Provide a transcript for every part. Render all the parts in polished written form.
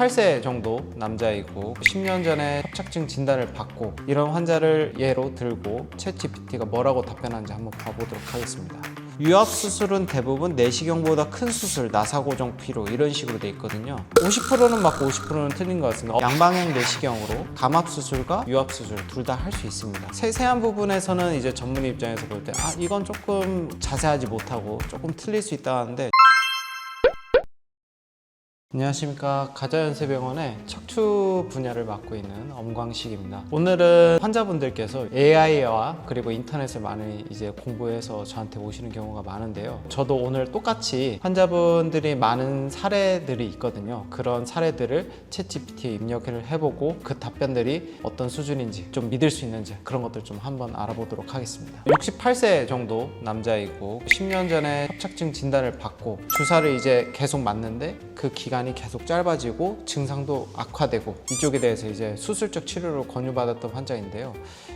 68세 정도 남자이고 10년 전에 협착증 진단을 받고 이런 환자를 예로 들고 챗GPT가 뭐라고 답변하는지 한번 봐보도록 하겠습니다. 유압 수술은 대부분 내시경보다 큰 수술, 나사고정 필요 이런 식으로 돼 있거든요. 50%는 맞고 50%는 틀린 것 같습니다. 양방향 내시경으로 감압 수술과 유압 수술 둘 다 할 수 있습니다. 세세한 부분에서는 이제 전문 입장에서 볼 때 이건 조금 자세하지 못하고 조금 틀릴 수 있다 하는데, 안녕하십니까. 가자연세병원의 척추 분야를 맡고 있는 엄광식입니다. 오늘은 환자분들께서 AI와 그리고 인터넷을 많이 이제 공부해서 저한테 오시는 경우가 많은데요. 저도 오늘 똑같이 환자분들이 많은 사례들이 있거든요. 그런 사례들을 챗GPT에 입력을 해보고 그 답변들이 어떤 수준인지 좀 믿을 수 있는지 그런 것들 좀 한번 알아보도록 하겠습니다. 68세 정도 남자이고 10년 전에 협착증 진단을 받고 주사를 이제 계속 맞는데 그 기간이 계속 짧아지고 증상도 악화되고 이쪽에 대해서 이제 수술적 치료를 권유받았던 환자인데요.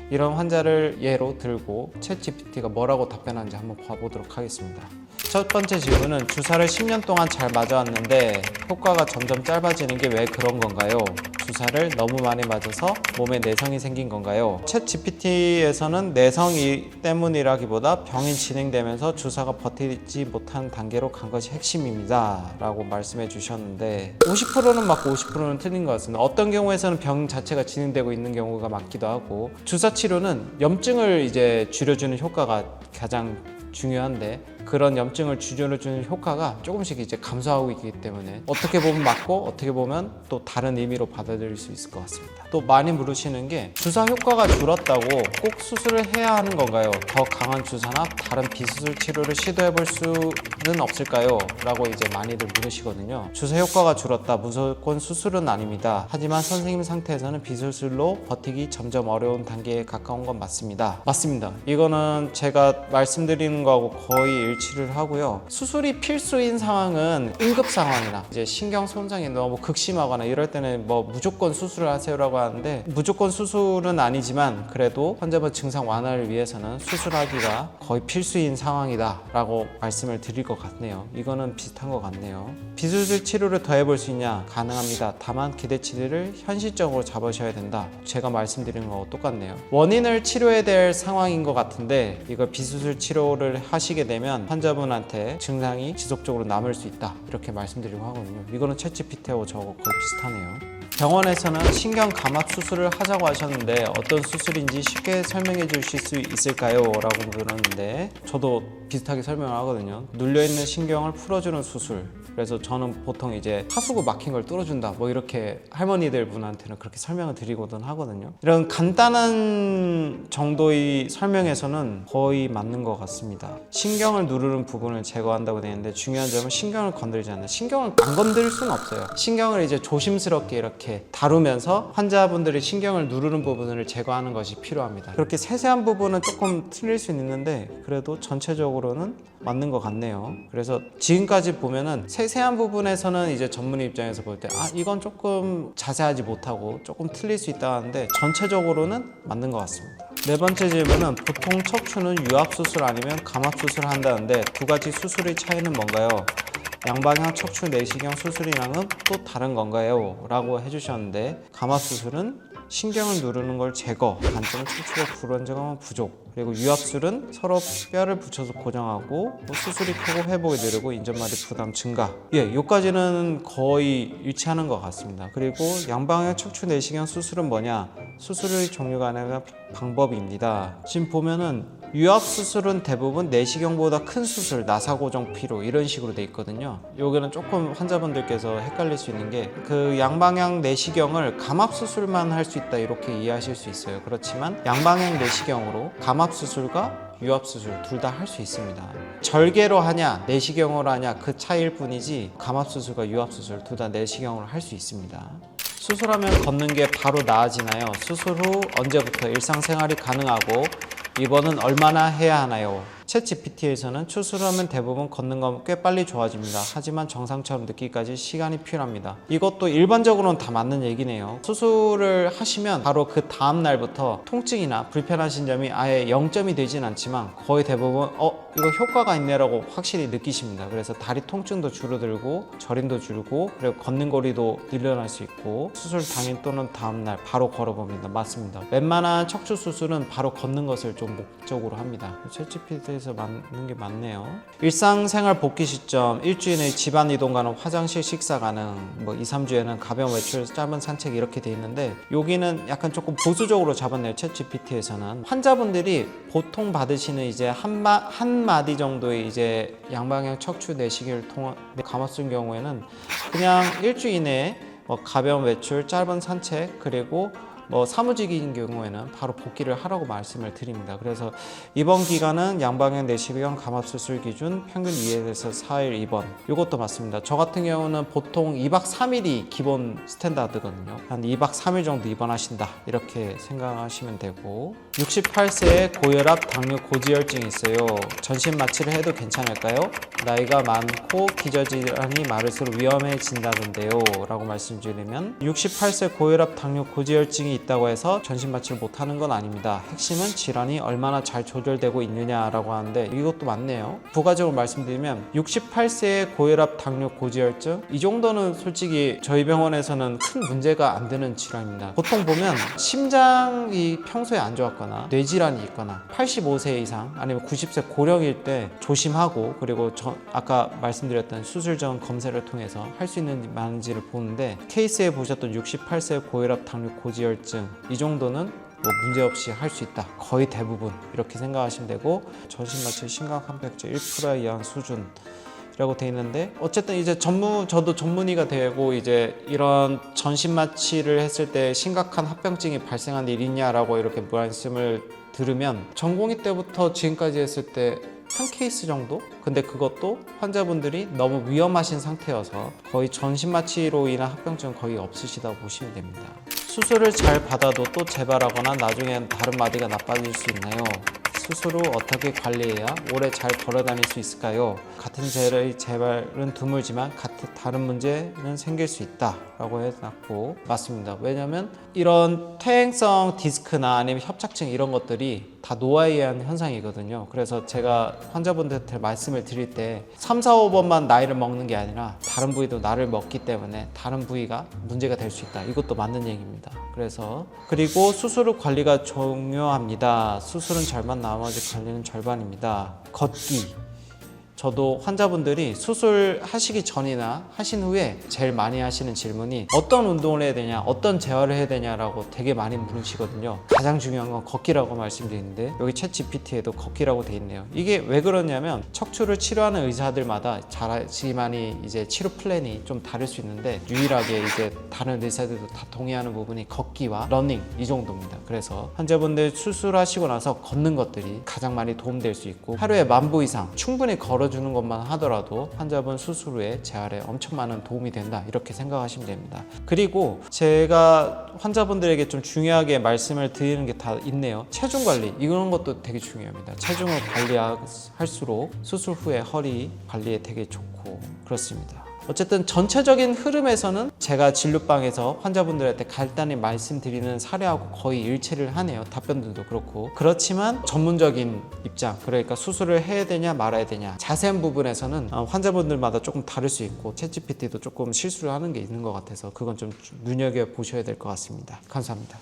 이런 환자를 예로 들고 챗GPT가 뭐라고 답변하는지 한번 봐보도록 하겠습니다. 첫 번째 질문은 주사를 10년 동안 잘 맞아왔는데 효과가 점점 짧아지는 게 왜 그런 건가요? 주사를 너무 많이 맞아서 몸에 내성이 생긴 건가요? 챗GPT에서는 내성이 때문이라기보다 병이 진행되면서 주사가 버티지 못한 단계로 간 것이 핵심입니다 라고 말씀해 주셨는데 50%는 맞고 50%는 틀린 것 같습니다. 어떤 경우에서는 병 자체가 진행되고 있는 경우가 많기도 하고, 주사 치료는 염증을 이제 줄여주는 효과가 가장 중요한데 그런 염증을 줄여주는 효과가 조금씩 이제 감소하고 있기 때문에 어떻게 보면 맞고 어떻게 보면 또 다른 의미로 받아들일 수 있을 것 같습니다. 또 많이 물으시는 게 주사 효과가 줄었다고 꼭 수술을 해야 하는 건가요? 더 강한 주사나 다른 비수술 치료를 시도해 볼 수는 없을까요? 라고 이제 많이들 물으시거든요. 주사 효과가 줄었다, 무조건 수술은 아닙니다. 하지만 선생님 상태에서는 비수술로 버티기 점점 어려운 단계에 가까운 건 맞습니다. 맞습니다. 이거는 제가 말씀드리는 거하고 거의 일치를 하고요. 수술이 필수인 상황은 응급 상황이나 이제 신경 손상이 너무 극심하거나 이럴 때는 뭐 무조건 수술을 하세요라고 하는데, 무조건 수술은 아니지만 그래도 환자분 증상 완화를 위해서는 수술하기가 거의 필수인 상황이다 라고 말씀을 드릴 것 같네요. 이거는 비슷한 것 같네요. 비수술 치료를 더 해볼 수 있냐? 가능합니다. 다만 기대치를 현실적으로 잡으셔야 된다. 제가 말씀드리는 거하고 똑같네요. 원인을 치료해야 될 상황인 것 같은데 이걸 비수술 치료를 하시게 되면 환자분한테 증상이 지속적으로 남을 수 있다 이렇게 말씀드리고 하거든요. 이거는 챗GPT하고 저하고 거의 비슷하네요. 병원에서는 신경 감압 수술을 하자고 하셨는데 어떤 수술인지 쉽게 설명해 주실 수 있을까요? 라고 물었는데 저도 비슷하게 설명을 하거든요. 눌려있는 신경을 풀어주는 수술. 그래서 저는 보통 이제 하수구 막힌 걸 뚫어준다 뭐 이렇게 할머니들 분한테는 그렇게 설명을 드리거든 하거든요. 이런 간단한 정도의 설명에서는 거의 맞는 것 같습니다. 신경을 누르는 부분을 제거한다고 되어 있는데 중요한 점은 신경을 건드리지 않는, 신경을 안 건드릴 수는 없어요. 신경을 이제 조심스럽게 이렇게 다루면서 환자분들이 신경을 누르는 부분을 제거하는 것이 필요합니다. 그렇게 세세한 부분은 조금 틀릴 수 있는데 그래도 전체적으로는 맞는 것 같네요. 그래서 지금까지 보면은 세세한 부분에서는 이제 전문 입장에서 볼 때 이건 조금 자세하지 못하고 조금 틀릴 수 있다 하는데 전체적으로는 맞는 것 같습니다. 네 번째 질문은 보통 척추는 유압 수술 아니면 감압 수술을 한다는데 두 가지 수술의 차이는 뭔가요? 양방향 척추 내시경 수술이랑은 또 다른 건가요? 라고 해주셨는데, 감압 수술은 신경을 누르는 걸 제거, 단점은 척추가 불안정하면 부족, 그리고 유압술은 서로 뼈를 붙여서 고정하고 수술이 크고 회복이 느리고 인접마디 부담 증가. 여기까지는 거의 일치하는 것 같습니다. 그리고 양방향 척추 내시경 수술은 뭐냐? 수술의 종류가 아니라 방법입니다. 지금 보면은 유압 수술은 대부분 내시경보다 큰 수술, 나사고정 필요 이런 식으로 돼 있거든요. 여기는 조금 환자분들께서 헷갈릴 수 있는 게 그 양방향 내시경을 감압 수술만 할 수 있다 이렇게 이해하실 수 있어요. 그렇지만 양방향 내시경으로 감압 수술과 유압 수술 둘 다 할 수 있습니다. 절개로 하냐 내시경으로 하냐 그 차이일 뿐이지 감압 수술과 유압 수술 둘 다 내시경으로 할 수 있습니다. 수술하면 걷는 게 바로 나아지나요? 수술 후 언제부터 일상생활이 가능하고 입원은 얼마나 해야 하나요? 챗GPT에서는 수술하면 대부분 걷는 건 꽤 빨리 좋아집니다. 하지만 정상처럼 느끼기까지 시간이 필요합니다. 이것도 일반적으로는 다 맞는 얘기네요. 수술을 하시면 바로 그 다음 날부터 통증이나 불편하신 점이 아예 0점이 되진 않지만 거의 대부분 이거 효과가 있네라고 확실히 느끼십니다. 그래서 다리 통증도 줄어들고 저림도 줄고 그리고 걷는 거리도 늘어날 수 있고 수술 당일 또는 다음날 바로 걸어봅니다. 맞습니다. 웬만한 척추 수술은 바로 걷는 것을 좀 목적으로 합니다. 챗GPT에서 맞는 게 맞네요. 일상생활 복귀 시점, 일주일 내 집안 이동 가능, 화장실 식사 가능, 2, 3주에는 가벼운 외출, 짧은 산책 이렇게 돼 있는데 여기는 약간 조금 보수적으로 잡았네요. 챗GPT에서는 환자분들이 보통 받으시는 이제 한 마디 정도의 이제 양방향 척추 내시경을 통한 감았을 경우에는 그냥 일주일 이내에 가벼운 외출, 짧은 산책 그리고 사무직인 경우에는 바로 복귀를 하라고 말씀을 드립니다. 그래서 입원 기간은 양방향 내시경 감압수술 기준 평균 2일에서 4일 입원. 이것도 맞습니다. 저 같은 경우는 보통 2박 3일이 기본 스탠다드거든요. 한 2박 3일 정도 입원하신다 이렇게 생각하시면 되고 68세에 고혈압, 당뇨, 고지혈증이 있어요. 전신 마취를 해도 괜찮을까요? 나이가 많고 기저질환이 많을수록 위험해진다던데요 라고 말씀드리면 68세 고혈압, 당뇨, 고지혈증이 있다고 해서 전신 마취를 못하는 건 아닙니다. 핵심은 질환이 얼마나 잘 조절되고 있느냐라고 하는데 이것도 맞네요. 부가적으로 말씀드리면 68세의 고혈압, 당뇨, 고지혈증 이 정도는 솔직히 저희 병원에서는 큰 문제가 안 되는 질환입니다. 보통 보면 심장이 평소에 안 좋았거나 뇌질환이 있거나 85세 이상 아니면 90세 고령일 때 조심하고 그리고 아까 말씀드렸던 수술 전 검사를 통해서 할 수 있는지 많은지를 보는데 케이스에 보셨던 68세 고혈압, 당뇨, 고지혈증 이 정도는 문제없이 할 수 있다. 거의 대부분 이렇게 생각하시면 되고 전신마취 심각한백제 1% 이하 수준이라고 돼 있는데 어쨌든 이제 저도 전문의가 되고 이제 이런 전신마취를 했을 때 심각한 합병증이 발생한 일이 있냐라고 이렇게 말씀을 들으면 전공의 때부터 지금까지 했을 때 한 케이스 정도? 근데 그것도 환자분들이 너무 위험하신 상태여서 거의 전신마취로 인한 합병증은 거의 없으시다고 보시면 됩니다. 수술을 잘 받아도 또 재발하거나 나중엔 다른 마디가 나빠질 수 있나요? 수술 후 어떻게 관리해야 오래 잘 걸어다닐 수 있을까요? 같은 젤의 재발은 드물지만 다른 문제는 생길 수 있다 라고 해놨고 맞습니다. 왜냐면 이런 퇴행성 디스크나 아니면 협착증 이런 것들이 다 노화에 의한 현상이거든요. 그래서 제가 환자분들한테 말씀을 드릴 때 3, 4, 5번만 나이를 먹는 게 아니라 다른 부위도 나를 먹기 때문에 다른 부위가 문제가 될 수 있다. 이것도 맞는 얘기입니다. 그리고 수술 후 관리가 중요합니다. 수술은 절반, 나머지 관리는 절반입니다. 걷기. 저도 환자분들이 수술하시기 전이나 하신 후에 제일 많이 하시는 질문이 어떤 운동을 해야 되냐, 어떤 재활을 해야 되냐라고 되게 많이 물으시거든요. 가장 중요한 건 걷기라고 말씀드리는데 여기 챗GPT에도 걷기라고 돼 있네요. 이게 왜 그러냐면 척추를 치료하는 의사들마다 자기만이 이제 치료 플랜이 좀 다를 수 있는데 유일하게 이제 다른 의사들도 다 동의하는 부분이 걷기와 러닝 이 정도입니다. 그래서 환자분들 수술하시고 나서 걷는 것들이 가장 많이 도움될 수 있고 하루에 10,000보 이상 충분히 걸어주는 것만 하더라도 환자분 수술 후에 재활에 엄청 많은 도움이 된다 이렇게 생각하시면 됩니다. 그리고 제가 환자분들에게 좀 중요하게 말씀을 드리는 게 다 있네요. 체중 관리 이런 것도 되게 중요합니다. 체중을 관리할수록 수술 후에 허리 관리에 되게 좋고 그렇습니다. 어쨌든 전체적인 흐름에서는 제가 진료방에서 환자분들한테 간단히 말씀드리는 사례하고 거의 일치를 하네요. 답변들도 그렇고. 그렇지만 전문적인 입장, 그러니까 수술을 해야 되냐 말아야 되냐 자세한 부분에서는 환자분들마다 조금 다를 수 있고 챗GPT도 조금 실수를 하는 게 있는 것 같아서 그건 좀 눈여겨보셔야 될 것 같습니다. 감사합니다.